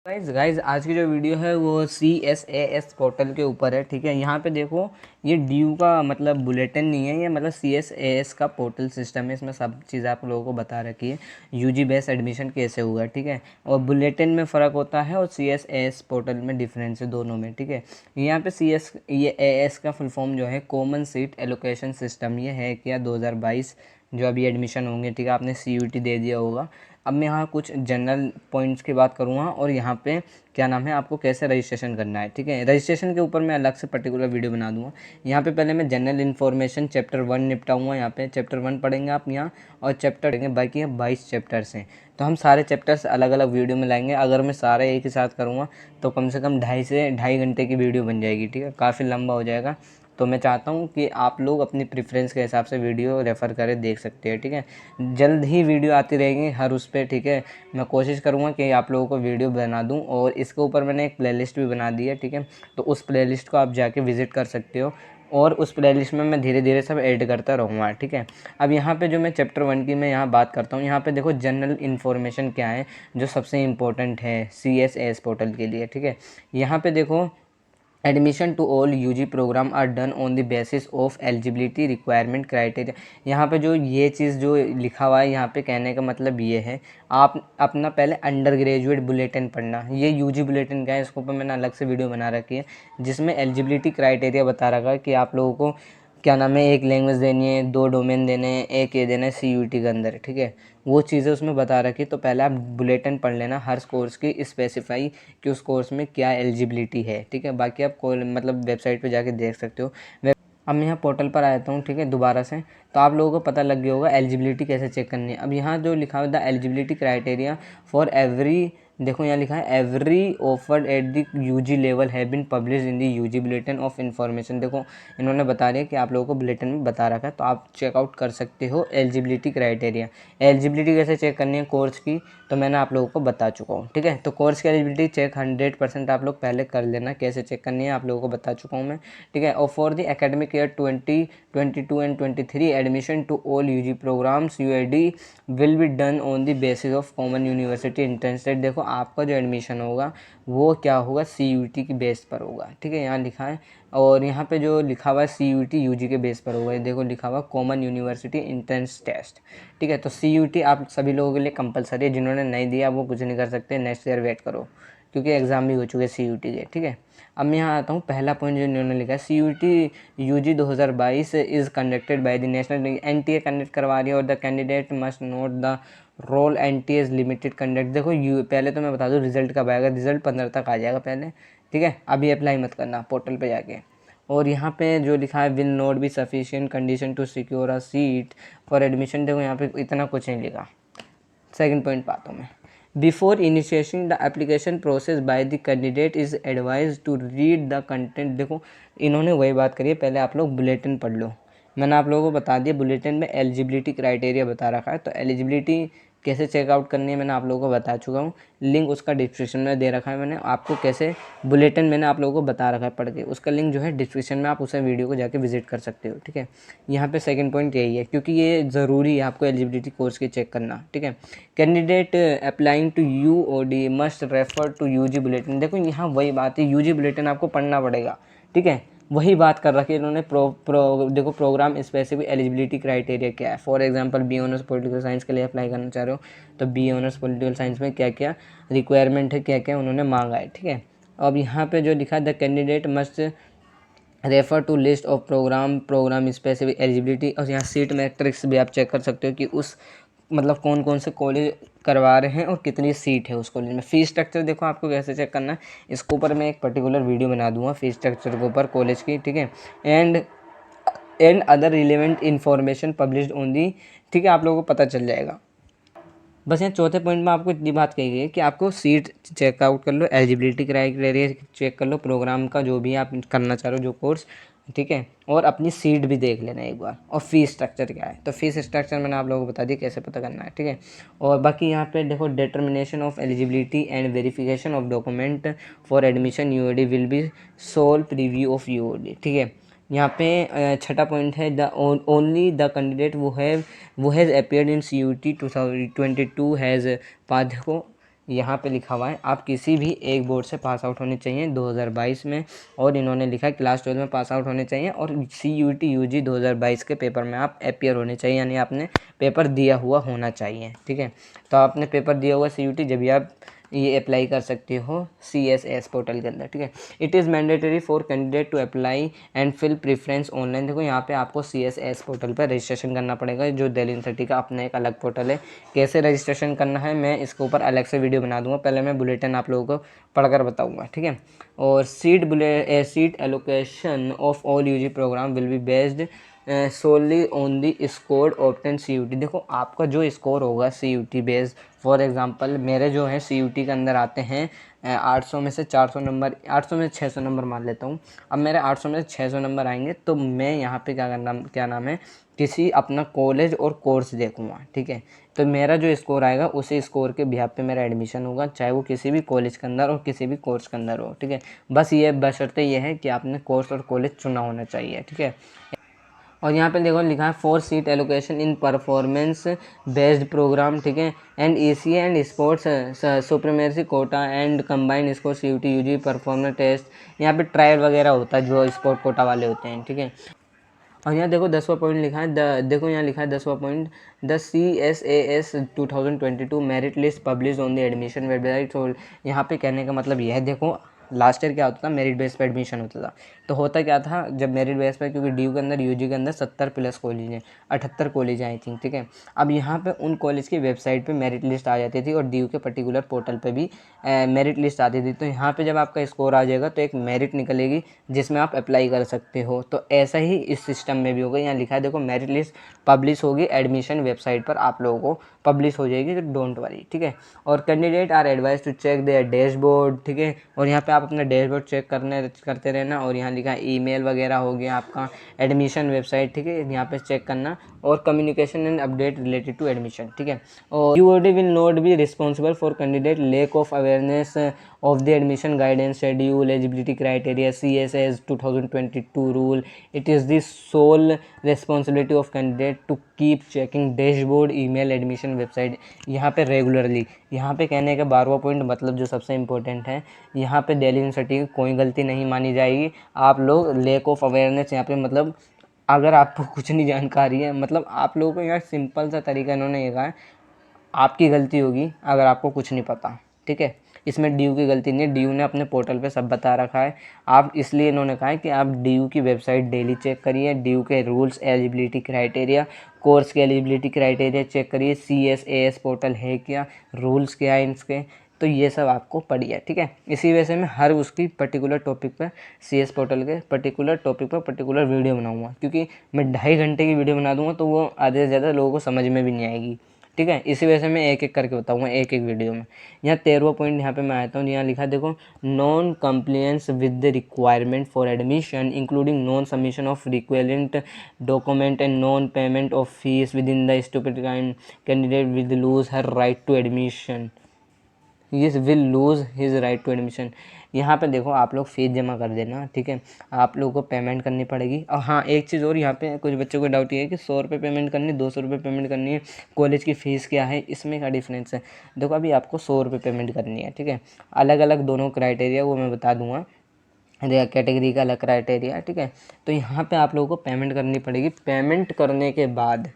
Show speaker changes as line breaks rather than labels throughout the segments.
Guys आज की जो वीडियो है वो CSAS पोर्टल के ऊपर है। ठीक है, यहाँ पे देखो ये ड्यू का मतलब बुलेटिन नहीं है, ये मतलब CSAS का पोर्टल सिस्टम है। इसमें सब चीज़ आप लोगों को बता रखी है, यूजी बेस एडमिशन कैसे हुआ। ठीक है, और बुलेटिन में फ़र्क होता है और CSAS पोर्टल में डिफरेंस है दोनों में। ठीक है, यहाँ पे ये AS का फुल फॉर्म जो है कॉमन सीट एलोकेशन सिस्टम, ये है क्या 2022 जो अभी एडमिशन होंगे। ठीक है, आपने CUT दे दिया होगा। अब मैं यहाँ कुछ जनरल पॉइंट्स की बात करूँगा और यहाँ पे क्या नाम है आपको कैसे रजिस्ट्रेशन करना है। ठीक है, रजिस्ट्रेशन के ऊपर मैं अलग से पर्टिकुलर वीडियो बना दूँगा। यहाँ पे पहले मैं जनरल इन्फॉर्मेशन चैप्टर 1 निपटाऊँगा। यहाँ पे चैप्टर 1 पढ़ेंगे आप यहाँ, और चैप्टर पढ़ेंगे, बाकी है 22 चैप्टर्स हैं। तो हम सारे चैप्टर्स अलग अलग वीडियो में लाएंगे। अगर मैं सारे एक ही साथ करूँगा तो कम से कम 2.5 से 2.5 घंटे की वीडियो बन जाएगी। ठीक है, काफ़ी लंबा हो जाएगा। तो मैं चाहता हूँ कि आप लोग अपनी प्रेफरेंस के हिसाब से वीडियो रेफ़र करें, देख सकते हैं। ठीक है, जल्द ही वीडियो आती रहेंगी हर उस पर। ठीक है, मैं कोशिश करूँगा कि आप लोगों को वीडियो बना दूँ, और इसके ऊपर मैंने एक प्लेलिस्ट भी बना दी है। ठीक है, तो उस प्लेलिस्ट को आप जाके विज़िट कर सकते हो, और उस प्लेलिस्ट में मैं धीरे धीरे सब ऐड करता रहूँगा। ठीक है, अब यहाँ पे जो मैं चैप्टर 1 की मैं यहाँ बात करता हूँ, यहाँ पे देखो जनरल इन्फॉर्मेशन क्या है जो सबसे इम्पोर्टेंट है CSAS पोर्टल के लिए। ठीक है, यहाँ पे देखो admission to all UG program are done on the basis of eligibility requirement criteria. यहाँ पे जो ये चीज़ जो लिखा हुआ है, यहाँ पे कहने का मतलब ये है, आप अपना पहले अंडर ग्रेजुएट बुलेटिन पढ़ना। ये यूजी बुलेटिन का है, इसके ऊपर मैंने अलग से वीडियो बना रखी है जिसमें एलिजिबिलिटी क्राइटेरिया बता रखा है कि आप लोगों को क्या नाम है, एक लैंग्वेज देनी है, 2 डोमेन देने हैं, एक ये देना है CUT के अंदर। ठीक है, वो चीज़ें उसमें बता रखी। तो पहले आप बुलेटिन पढ़ लेना हर कोर्स की, स्पेसिफाई कि उस कोर्स में क्या एलिजिबिलिटी है। ठीक है, बाकी आप मतलब वेबसाइट पे जाके देख सकते हो। अब मैं यहाँ पोर्टल पर आ जाता हूँ। ठीक है, दोबारा से, तो आप लोगों को पता लग गया होगा एलिजिबिलिटी कैसे चेक करनी है। अब यहाँ जो लिखा हुआ है the eligibility criteria for every, देखो यहाँ लिखा है every offered at the UG level have been publish in the UG bulletin of information. देखो इन्होंने बता दिया कि आप लोगों को बुलेटिन में बता रखा है, तो आप चेकआउट कर सकते हो एलिजिबिलिटी क्राइटेरिया। एलिजिबिलिटी कैसे चेक करनी है कोर्स की, तो मैंने आप लोगों को बता चुका हूँ। ठीक है, तो कोर्स की एलिजिबिलिटी चेक 100% आप लोग पहले कर लेना, कैसे चेक करनी है आप लोगों को बता चुका हूँ मैं। ठीक है, और for the academic year 2022 and 23 admission to all UG programs UID will be done on the basis of common university entrance test. देखो आपका जो एडमिशन होगा वो क्या होगा, CUT की बेस पर होगा। ठीक है, यहाँ लिखा है, और यहाँ पे जो लिखा हुआ है CUT UG के बेस पर होगा। देखो लिखा हुआ कॉमन यूनिवर्सिटी एंट्रेंस टेस्ट। ठीक है, तो CUT आप सभी लोगों के लिए कंपलसरी है, जिन्होंने नहीं दिया वो कुछ नहीं कर सकते, नेक्स्ट ईयर वेट करो, क्योंकि एग्ज़ाम भी हो चुके CUT के। ठीक है, अब मैं यहाँ आता हूँ, पहला पॉइंट जो इन्होंने लिखा है CUT UG 2022 is conducted by the national NTA conduct करवा रही है, और the candidate must note the role NTA limited conduct. देखो पहले तो मैं बता दूँ रिजल्ट कब आएगा, रिजल्ट 15 तक आ जाएगा पहले। ठीक है, अभी अप्लाई मत करना पोर्टल पे जाके। और यहाँ पे जो लिखा है will not be sufficient condition to secure a seat for admission, देखो यहाँ पे इतना कुछ नहीं लिखा। सेकंड पॉइंट पे आता हूँ मैं, before initiating the application process by the candidate is advise to read the content. देखो इन्होंने वही बात करी है, पहले आप लोग बुलेटिन पढ़ लो। मैंने आप लोगों को बता दिया, बुलेटिन में एलिजिबिलिटी क्राइटेरिया बता रखा है, तो एलिजिबिलिटी कैसे चेकआउट करनी है मैंने आप लोगों को बता चुका हूँ। लिंक उसका डिस्क्रिप्शन में दे रखा है मैंने आपको, कैसे बुलेटिन मैंने आप लोगों को बता रखा है पढ़ के, उसका लिंक जो है डिस्क्रिप्शन में, आप उसे वीडियो को जाके विजिट कर सकते हो। ठीक है, यहाँ पे सेकंड पॉइंट यही है, क्योंकि ये ज़रूरी है आपको एलिजिबिलिटी कोर्स की चेक करना। ठीक है, candidate applying to UOD must refer to UG bulletin. देखो यहाँ वही बात है, UG बुलेटिन आपको पढ़ना पड़ेगा। ठीक है, वही बात कर रखी है इन्होंने। देखो प्रोग्राम स्पेसिफिक एलिजिबिलिटी क्राइटेरिया क्या है। For example B honours political science के लिए अप्लाई करना चाह रहे हो, तो बी ऑनर्स पॉलिटिकल साइंस में क्या क्या रिक्वायरमेंट है, क्या क्या उन्होंने मांगा है। ठीक है, अब यहाँ पे जो लिखा है the candidate must refer to list of program specific eligibility, और यहाँ सीट मैट्रिक्स भी आप चेक कर सकते हो कि उस मतलब कौन कौन से कॉलेज करवा रहे हैं और कितनी सीट है उस कॉलेज में। फ़ीस स्ट्रक्चर देखो आपको कैसे चेक करना है, इसके ऊपर मैं एक पर्टिकुलर वीडियो बना दूंगा फ़ीस स्ट्रक्चर के ऊपर कॉलेज की। ठीक है, and other relevant information published on the. ठीक है, आप लोगों को पता चल जाएगा। बस यहाँ चौथे पॉइंट में आपको इतनी बात कही गई है कि आपको सीट चेकआउट कर लो, एलिजिबिलिटी क्राइटेरिया चेक कर लो, प्रोग्राम का जो भी आप करना चाह रहे हो जो कोर्स। ठीक है, और अपनी सीट भी देख लेना एक बार, और फीस स्ट्रक्चर क्या है, तो फीस स्ट्रक्चर मैंने आप लोगों को बता दिया कैसे पता करना है। ठीक है, और बाकी यहाँ पे देखो determination of eligibility and verification of document for admission UOD will be sole preview of UOD। ठीक है, यहाँ पे छठा पॉइंट है the only the candidate who has appeared in CUT 2022 has pass. देखो यहाँ पे लिखा हुआ है आप किसी भी एक बोर्ड से पास आउट होने चाहिए 2022 में, और इन्होंने लिखा है क्लास 12 में पास आउट होने चाहिए, और CUET UG 2022 के पेपर में आप अपीयर होने चाहिए, यानी आपने पेपर दिया हुआ होना चाहिए। ठीक है, तो आपने पेपर दिया हुआ CUET, जब भी आप ये अप्लाई कर सकते हो CSAS पोर्टल के अंदर। ठीक है, it is mandatory for candidate to apply and fill preference online. देखो यहाँ पे आपको CSAS पोर्टल पर रजिस्ट्रेशन करना पड़ेगा, जो दिल्ली यूनिवर्सिटी का अपना एक अलग पोर्टल है। कैसे रजिस्ट्रेशन करना है मैं इसके ऊपर अलग से वीडियो बना दूंगा, पहले मैं बुलेटिन आप लोगों को पढ़कर बताऊंगा। ठीक है, और seat allocation of all UG program will be based solely on the score obtain CUT। देखो आपका जो स्कोर होगा CUT बेस्ड, फॉर एग्जांपल मेरे जो है CUT के अंदर आते हैं 800 में से 400 नंबर, 800 में से 600 नंबर मान लेता हूँ। अब मेरे 800 में से 600 नंबर आएंगे तो मैं यहाँ पे क्या नाम है, किसी अपना कॉलेज और कोर्स देखूँगा। ठीक है, तो मेरा जो स्कोर आएगा उसी स्कोर के बिहाफ पे मेरा एडमिशन होगा, चाहे वो किसी भी कॉलेज के अंदर और किसी भी कोर्स के अंदर हो। ठीक है, बस ये बशर्ते ये है कि आपने कोर्स और कॉलेज चुना होना चाहिए। ठीक है, और यहाँ पे देखो लिखा है for seat allocation in performance based program. ठीक है, and ECA and sports supremacy quota and combined score CUT UG performance test. यहाँ पे ट्रायल वगैरह होता है जो स्पोर्ट कोटा वाले होते हैं। ठीक है, और यहाँ देखो 10वां पॉइंट लिखा है, देखो यहाँ लिखा है 10वां point, the CSAS 2022 merit list publish on the admission website. तो यहाँ पे कहने का मतलब यह है, देखो लास्ट ईयर क्या होता था, मेरिट बेस पे एडमिशन होता था। तो होता क्या था जब मेरिट बेस पे, क्योंकि DU के अंदर UG के अंदर 70+ कॉलेज हैं, 78 कॉलेज हैं आई थिंक। ठीक है, अब यहाँ पे उन कॉलेज की वेबसाइट पे मेरिट लिस्ट आ जाती थी, और DU के पर्टिकुलर पोर्टल पे भी मेरिट लिस्ट आती थी। तो यहाँ पे जब आपका स्कोर आ जाएगा तो एक मेरिट निकलेगी जिसमें आप अप्लाई कर सकते हो। तो ऐसा ही इस सिस्टम में भी होगा। यहाँ लिखा है देखो मेरिट लिस्ट पब्लिश होगी एडमिशन वेबसाइट पर, आप लोगों को पब्लिश हो जाएगी, तो डोंट वरी। ठीक है, और candidate are advise to check their dashboard. ठीक है, और यहाँ पे आप अपना डैशबोर्ड चेक करते रहना, और यहाँ लिखा है ईमेल वगैरह हो गया आपका, एडमिशन वेबसाइट। ठीक है, यहाँ पे चेक करना, और communication and update related to admission. ठीक है, और UOD will not be responsible for candidate lack of awareness of the admission guidance schedule eligibility criteria CSAS 2022 rule. It is the sole responsibility of candidate to keep checking dashboard email admission website। यहाँ पे regularly, यहाँ पे कहने का 12वां point मतलब जो सबसे important है, यहाँ पे दिल्ली यूनिवर्सिटी की कोई गलती नहीं मानी जाएगी। आप लोग लेक ऑफ अवेयरनेस यहाँ पे मतलब अगर आपको कुछ नहीं जानकारी है, मतलब आप लोगों को यहाँ सिंपल सा तरीका इन्होंने ये कहा है, आपकी गलती होगी अगर आपको कुछ नहीं पता। ठीक है, इसमें DU की गलती नहीं है, DU ने अपने पोर्टल पे सब बता रखा है। आप इसलिए इन्होंने कहा है कि आप DU की वेबसाइट डेली चेक करिए, DU के रूल्स एलिजिबिलिटी क्राइटेरिया, कोर्स के एलिजिबिलिटी क्राइटेरिया चेक करिए, CSAS पोर्टल है क्या, रूल्स क्या है इसके, तो ये सब आपको पढ़िए। ठीक है, इसी वजह से मैं हर उसकी पर्टिकुलर टॉपिक पर CS पोर्टल के पर्टिकुलर टॉपिक पर पर्टिकुलर वीडियो बनाऊँगा, क्योंकि मैं 2.5 घंटे की वीडियो बना दूँगा तो वो आधे से ज़्यादा लोगों को समझ में भी नहीं आएगी। ठीक है, इसी वजह से मैं एक एक करके बताऊंगा एक एक वीडियो में। यहाँ 13वां पॉइंट यहाँ पे मैं आता हूँ, यहाँ लिखा देखो non compliance with the requirement for admission including non submission of relevant document and non payment of fees within the stupid candidate with lose her right to admission, ये will lose his right to admission. यहाँ पे देखो आप लोग fees जमा कर देना। ठीक है, आप लोगों को पेमेंट करनी पड़ेगी। और हाँ एक चीज़ और, यहाँ पे कुछ बच्चों को डाउट ये है कि 100 रुपये पेमेंट करनी है, 200 रुपये पेमेंट करनी है, कॉलेज की फ़ीस क्या है, इसमें क्या डिफरेंस है। देखो अभी आपको 100 रुपये पेमेंट करनी है। ठीक है, अलग अलग दोनों क्राइटेरिया वो मैं बता दूँगा, कैटेगरी का अलग क्राइटेरिया। ठीक है, तो यहाँ पे आप लोगों को पेमेंट करनी पड़ेगी। पेमेंट करने के बाद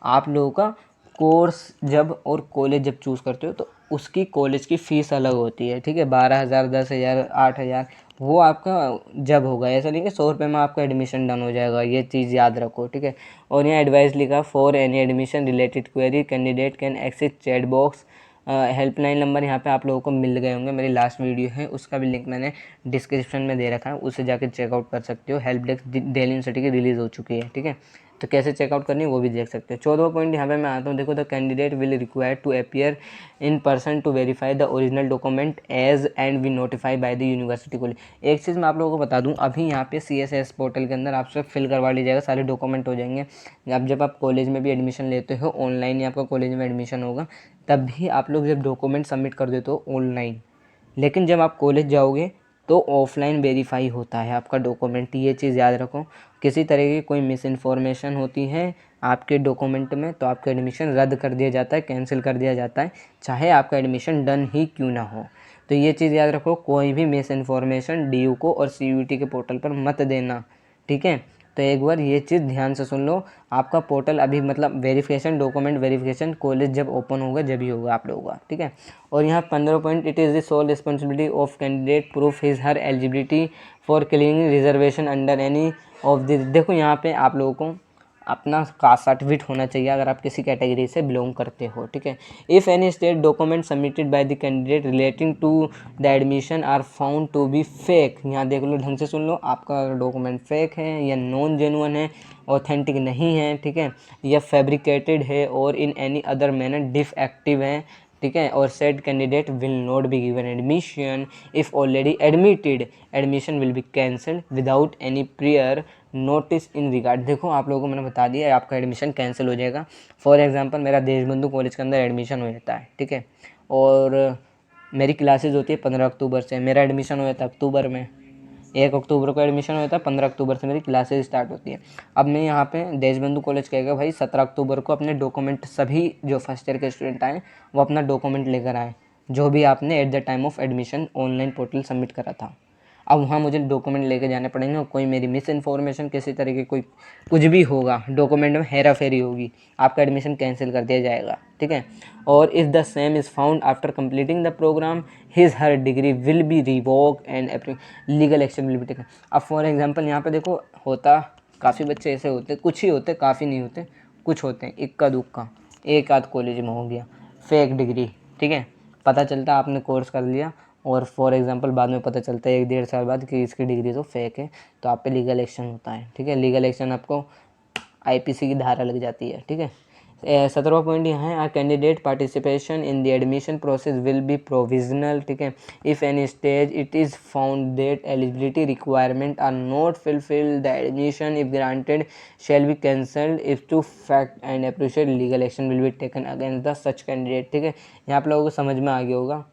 आप लोगों का कोर्स जब और कॉलेज जब चूज़ करते हो तो उसकी कॉलेज की फ़ीस अलग होती है। ठीक है, 12,000, 10,000, 8,000 वो आपका जब होगा, ऐसा नहीं कि 100 रुपये में आपका एडमिशन डन हो जाएगा, ये चीज़ याद रखो। ठीक है, और यहाँ एडवाइस लिखा for any admission related query candidate can access chat box. Helpline number यहाँ पे आप लोगों को मिल गए होंगे, मेरी लास्ट वीडियो है उसका भी लिंक मैंने डिस्क्रिप्शन में दे रखा है, उससे जाकर चेकआउट कर सकते हो। हेल्प डेस्क दिल्ली यूनिवर्सिटी की रिलीज़ हो चुकी है। ठीक है, तो कैसे चेकआउट करनी है वो भी देख सकते हो। 14वां पॉइंट यहाँ पे मैं आता हूँ, देखो the candidate will require to appear in person to verify the original document as and be notified by the university college. एक चीज़ मैं आप लोगों को बता दूँ, अभी यहाँ पे CSAS पोर्टल के अंदर आपसे फिल करवा लीजिएगा, सारे डॉक्यूमेंट हो जाएंगे। अब जब आप कॉलेज में भी एडमिशन लेते हो, ऑनलाइन ही आपका कॉलेज में एडमिशन होगा, तब भी आप लोग जब डॉक्यूमेंट सबमिट कर देते हो ऑनलाइन, लेकिन जब आप कॉलेज जाओगे तो ऑफलाइन वेरीफाई होता है आपका डॉक्यूमेंट। ये चीज़ याद रखो, किसी तरह की कोई मिस इन्फॉर्मेशन होती है आपके डॉक्यूमेंट में, तो आपका एडमिशन रद्द कर दिया जाता है, कैंसिल कर दिया जाता है, चाहे आपका एडमिशन डन ही क्यों ना हो। तो ये चीज़ याद रखो, कोई भी मिस इन्फॉर्मेशन DU को और CUET के पोर्टल पर मत देना, ठीक है। तो एक बार ये चीज़ ध्यान से सुन लो। आपका पोर्टल अभी मतलब वेरिफिकेशन, डॉक्यूमेंट वेरिफिकेशन कॉलेज जब ओपन होगा जब ही होगा आप लोगों का, ठीक है। और यहाँ 15 point, it is the sole responsibility of candidate proof his her eligibility for clearing reservation under any of this. देखो यहाँ पे आप लोगों को अपना कास्ट सर्टिफिकेट होना चाहिए अगर आप किसी कैटेगरी से बिलोंग करते हो, ठीक है। If any state document submitted by the candidate relating to the admission are found to be fake, यहाँ देख लो, ढंग से सुन लो, आपका डॉक्यूमेंट फेक है या नॉन जेन्युइन है, ऑथेंटिक नहीं है, ठीक है, या फैब्रिकेटेड है और in any other manner defective है, ठीक है, और said candidate will not be given admission if already admitted, admission will be cancelled without any prior notice in regard. देखो आप लोगों को मैंने बता दिया, आपका एडमिशन कैंसिल हो जाएगा। फॉर एग्जांपल मेरा देशबंधु कॉलेज के अंदर एडमिशन हो जाता है, ठीक है, और मेरी क्लासेज होती है 15 अक्टूबर से, मेरा एडमिशन हो जाता है अक्टूबर में, 1 अक्टूबर को एडमिशन होता है, 15 अक्टूबर से मेरी क्लासेज स्टार्ट होती है। अब मैं यहाँ पे देशबंधु कॉलेज कहेगा भाई 17 अक्टूबर को अपने डॉक्यूमेंट, सभी जो फर्स्ट ईयर के स्टूडेंट आए वो अपना डॉक्यूमेंट लेकर आए, जो भी आपने at the time of admission online portal submit करा था। अब वहाँ मुझे डॉक्यूमेंट लेके जाने पड़ेंगे, और कोई मेरी मिस इन्फॉर्मेशन किसी तरह की कोई कुछ भी होगा, डॉक्यूमेंट में हेरा फेरी होगी, आपका एडमिशन कैंसिल कर दिया जाएगा, ठीक है। और if the same is found after completing the program his her degree will be revoke and legal action will be taken. अब फॉर एग्जांपल यहाँ पे देखो, होता काफ़ी बच्चे ऐसे होते, कुछ ही होते, काफ़ी नहीं होते, कुछ होते हैं, इक्का दुक्का, एक आध कॉलेज में हो गया फेक डिग्री, ठीक है, पता चलता आपने कोर्स कर लिया और फॉर एग्जांपल बाद में पता चलता है 1-1.5 साल बाद कि इसकी डिग्री तो फेक है, तो आप पे लीगल एक्शन होता है, ठीक है। लीगल एक्शन आपको IPC की धारा लग जाती है, ठीक है। 17वां पॉइंट यहाँ है, candidate participation in the admission process will be provisional, ठीक है। If any stage it is found that eligibility requirement are not fulfil the admission if granted shall be cancelled if to fact and appreciate legal action will be taken against the such candidate, ठीक है। यहाँ आप लोगों को समझ में आ गया होगा।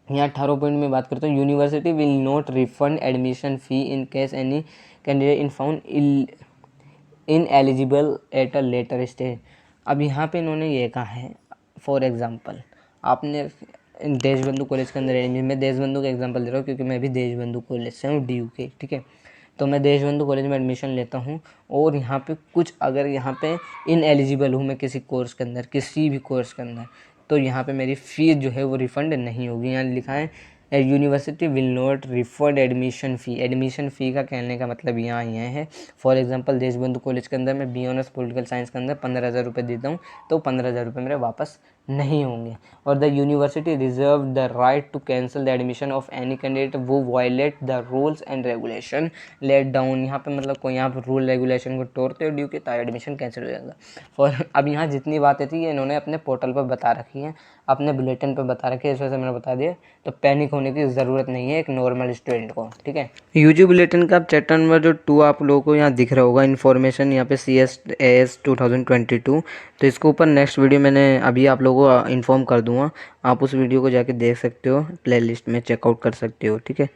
यहाँ 18 पॉइंट में बात करता हूँ, university will not refund admission fee in case any candidate in found in eligible at a later stage. अब यहाँ पे इन्होंने ये कहा है, फॉर एग्जांपल आपने देशबंधु कॉलेज के अंदर एडमिशन, मैं देशबंधु का एग्जांपल दे रहा हूँ क्योंकि मैं भी देशबंधु कॉलेज से हूँ, DU के, ठीक है। तो मैं देशबंधु कॉलेज में एडमिशन लेता हूँ और यहाँ पे कुछ अगर यहाँ पे इन एलिजिबल हूँ मैं किसी कोर्स के अंदर, किसी भी कोर्स के अंदर, तो यहाँ पे मेरी फ़ीस जो है वो रिफ़ंड नहीं होगी। यहाँ लिखा है university will not refund admission fee. Admission फ़ी का कहने का मतलब यहाँ यह है, फॉर एग्जांपल देशबंधु कॉलेज के अंदर मैं BA ऑनर्स पॉलिटिकल साइंस के अंदर 15,000 रुपये देता हूँ, तो 15,000 रुपये मेरे वापस नहीं होंगे। और the university reserve the right to cancel the admission of any candidate वो violate the rules and regulation let down. यहाँ पे मतलब कोई यहाँ पर रूल रेगुलेशन को तोड़ते हो DU के, तो एडमिशन कैंसिल हो जाएगा। फॉर अब यहाँ जितनी बातें थी ये इन्होंने अपने पोर्टल पर बता रखी हैं, अपने बुलेटिन पर बता रखी है, इस वजह से मैंने बता दिया, तो पैनिक होने की ज़रूरत नहीं है एक नॉर्मल स्टूडेंट को, ठीक है। यूजी बुलेटिन का चैप्टर नंबर जो 2 आप लोगों को यहाँ दिख रहा होगा इन्फॉर्मेशन, यहाँ पे CSAS 2022, तो इसके ऊपर नेक्स्ट वीडियो मैंने अभी आप लोगों को इन्फॉर्म कर दूँगा, आप उस वीडियो को जाके देख सकते हो, प्लेलिस्ट में चेकआउट कर सकते हो, ठीक है।